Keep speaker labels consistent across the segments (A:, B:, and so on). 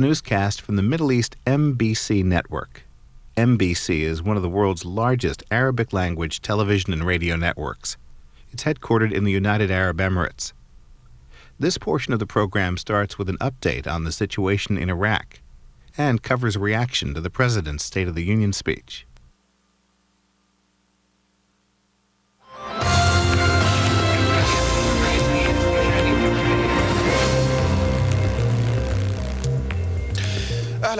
A: Newscast from the Middle East MBC network. MBC is one of the world's largest Arabic-language television and radio networks. It's headquartered in the United Arab Emirates. This portion of the program starts with an update on the situation in Iraq and covers a reaction to the President's State of the Union speech.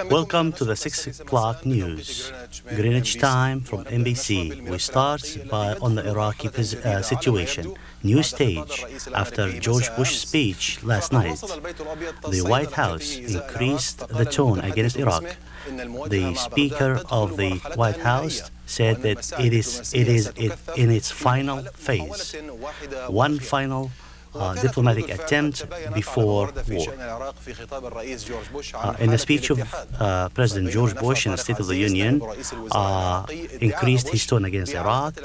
B: Welcome to the 6 o'clock news, Greenwich time from MBC. We start on the Iraqi situation, new stage. After George Bush's speech last night, the White House increased the tone against Iraq. The Speaker of the White House said that it is in its final phase, one final diplomatic attempt before war. In the speech of President George Bush in the State of the Union, increased his tone against Iraq,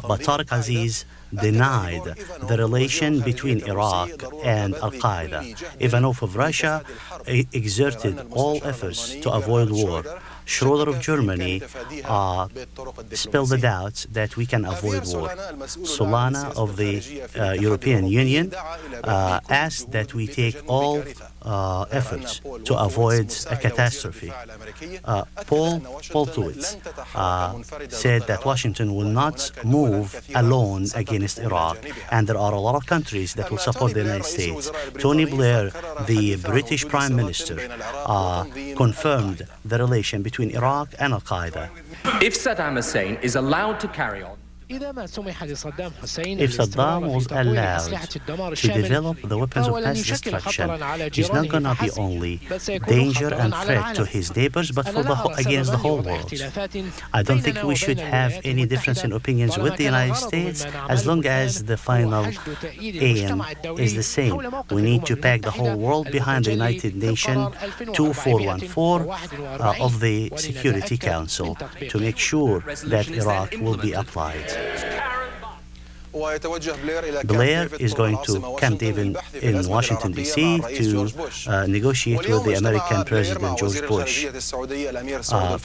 B: but Tariq Aziz denied the relation between Iraq and Al-Qaeda. Ivanov of Russia exerted all efforts to avoid war. Schroeder of Germany spilled the doubts that we can avoid war. Solana of the European Union asked that we take all efforts to avoid a catastrophe. Paul Poltowitz said that Washington will not move alone against Iraq, and there are a lot of countries that will support the United States. Tony Blair, the British Prime Minister, confirmed the relation between Iraq and Al-Qaeda.
C: If Saddam Hussein is allowed to carry on,
B: If Saddam was allowed to develop the weapons of mass destruction, he's not going to be only danger and threat to his neighbors, but against the whole world. I don't think we should have any difference in opinions with the United States as long as the final aim is the same. We need to pack the whole world behind the United Nations 2414 of the Security Council to make sure that Iraq will be applied. Blair is going to Camp David in Washington, D.C. to negotiate with the American President George Bush.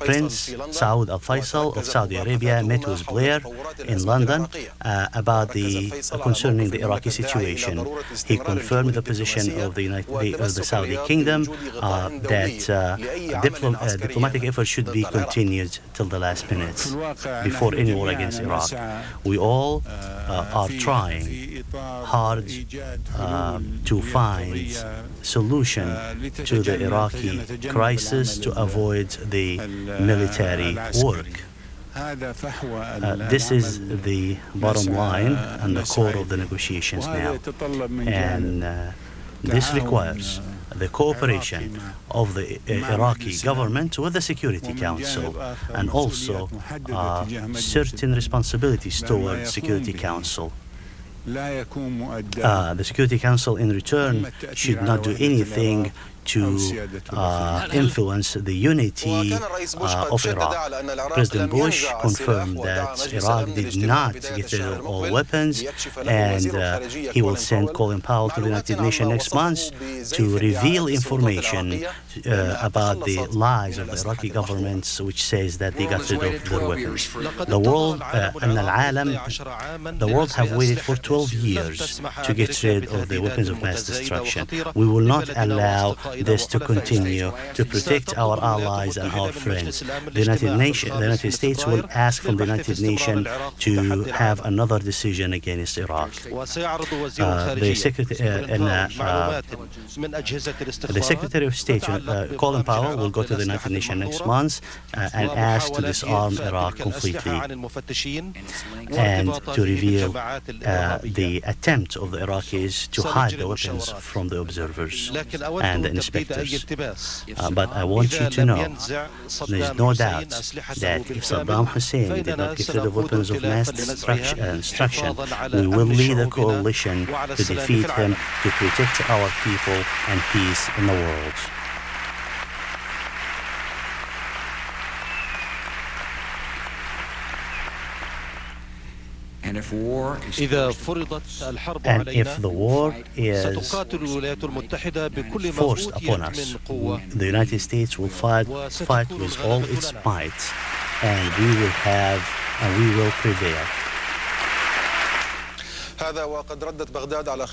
B: Prince Saud Al Faisal of Saudi Arabia met with Blair in London concerning the Iraqi situation. He confirmed the position of the Saudi Kingdom that diplomatic efforts should be continued till the last minute before any war against Iraq. We all are trying hard to find solution to the Iraqi crisis to avoid the military work. This is the bottom line and the core of the negotiations now. And this requires the cooperation of the Iraqi government with the Security Council, and also certain responsibilities toward the Security Council. The Security Council in return should not do anything to influence the unity of Iraq. President Bush confirmed that Iraq did not get rid of all weapons, and he will send Colin Powell to the United Nations next month to reveal information about the lies of the Iraqi government, which says that they got rid of their weapons. The world have waited for 12 years to get rid of the weapons of mass destruction. We will not allow this to continue to protect our allies and our friends. The United States will ask from the United Nations to have another decision against Iraq. The Secretary of State, Colin Powell, will go to the United Nations next month and ask to disarm Iraq completely and to reveal the attempt of the Iraqis to hide the weapons from the observers and the inspectors. But I want you to know, there's no doubt that if Saddam Hussein did not get rid of weapons of mass destruction, we will lead a coalition to defeat him, to protect our people and peace in the world.
C: And if war is
D: إذا فرضت الحرب
B: And if
D: علينا
B: the war is
D: ستقاتل الولايات المتحدة بكل ما
B: forced
D: أوتيت
B: upon us,
D: من قوة
B: the United States will fight with all its might, and we will prevail.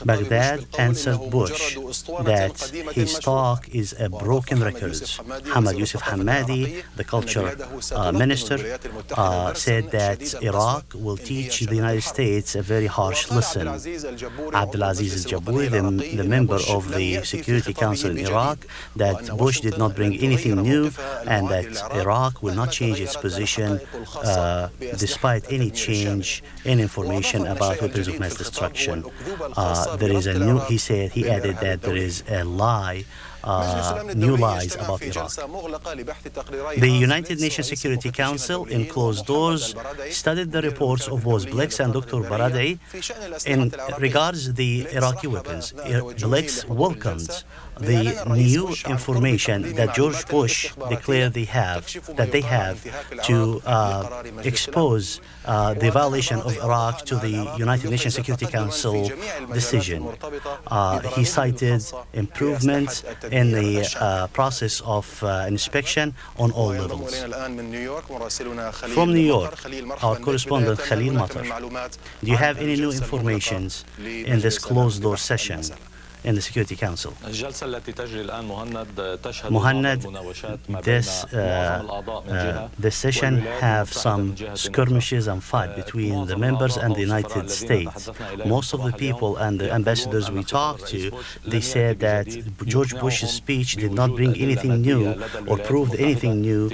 B: Baghdad answered Bush that his talk is a broken record. Hamad Yusuf Hamadi, the culture minister, said that Iraq will teach the United States a very harsh lesson. Abdulaziz al-Jabouri, the member of the Security Council in Iraq, that Bush did not bring anything new and that Iraq will not change its position despite any change in information about weapons of mass destruction. There is a new, he added that there is a lie, new lies about Iraq. The United Nations Security Council, in closed doors, studied the reports of both Blix and Dr. Baradei in regards the Iraqi weapons. Blix welcomed the new information that George Bush declared they have to expose the violation of Iraq to the United Nations Security Council decision. He cited improvements in the process of inspection on all levels. From New York, our correspondent Khalil Matar, do you have any new information in this closed-door session in the Security Council? Muhannad, this session have some skirmishes and fight between the members and the United States. Most of the people and the ambassadors we talked to, they said that George Bush's speech did not bring anything new or proved anything new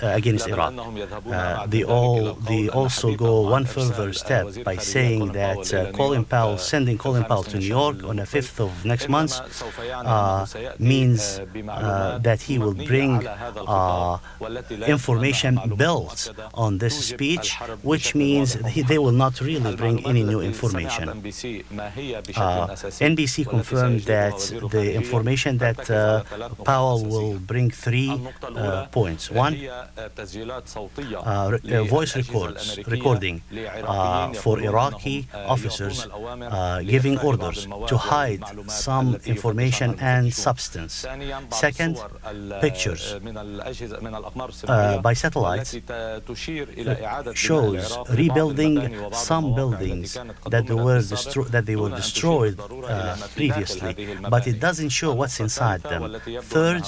B: against Iraq. They also go one further step by saying that sending Colin Powell to New York on the 5th of next month means that he will bring information built on this speech, which means they will not really bring any new information. NBC confirmed that the information that Powell will bring 3 points. One, voice recording for Iraqi officers giving orders to hide some information and substance. Second, pictures by satellites shows rebuilding some buildings that they were destroyed previously, but it doesn't show what's inside them. Third,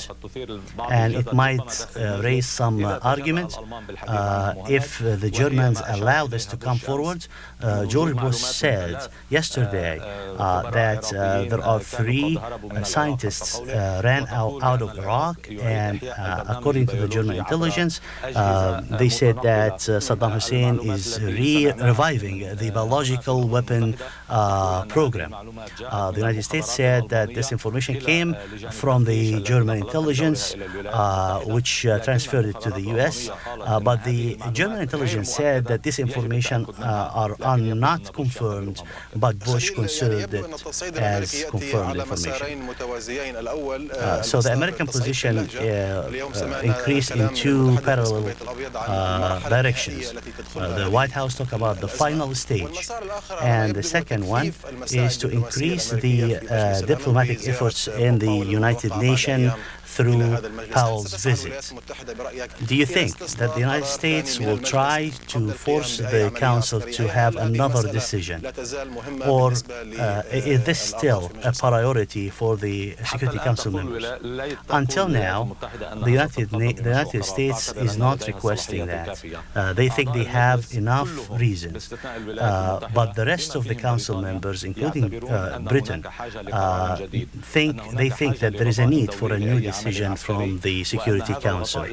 B: and it might raise some argument if the Germans allow this to come forward. George Bush said yesterday that there are 3 scientists ran out of Iraq, and according to the German intelligence, they said that Saddam Hussein is reviving the biological weapon program. The United States said that this information came from the German intelligence, which transferred it to the U.S., but the German intelligence said that this information are not confirmed, but Bush considered it as confirmed information. So the American position increased in 2 parallel directions. The White House talked about the final stage, and the second one is to increase the diplomatic efforts in the United Nations through Powell's visit. Do you think that the United States will try to force the Council to have another decision? Or is this still a priority for the Security Council members? Until now, the United States is not requesting that. They think they have enough reasons. But the rest of the Council members, including Britain, think that there is a need for a new decision from the Security Council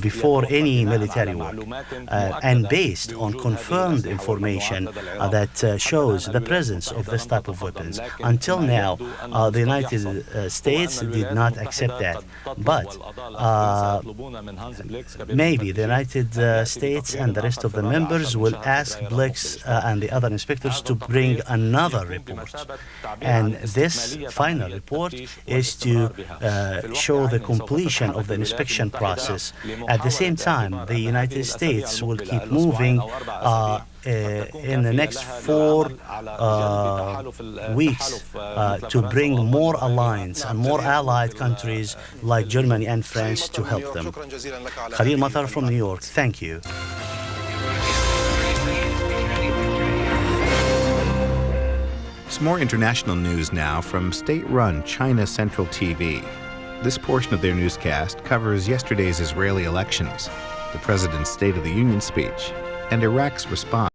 B: before any military work, and based on confirmed information that shows the presence of this type of weapons. Until now, the United States did not accept that, but maybe the United States and the rest of the members will ask Blix and the other inspectors to bring another report, and this final report is to show the completion of the inspection process. At the same time, the United States will keep moving in the next 4 weeks to bring more alliance and more allied countries like Germany and France to help them. Khalil Matar from New York, thank you.
A: Some more international news now from state-run China Central TV. This portion of their newscast covers yesterday's Israeli elections, the president's State of the Union speech, and Iraq's response.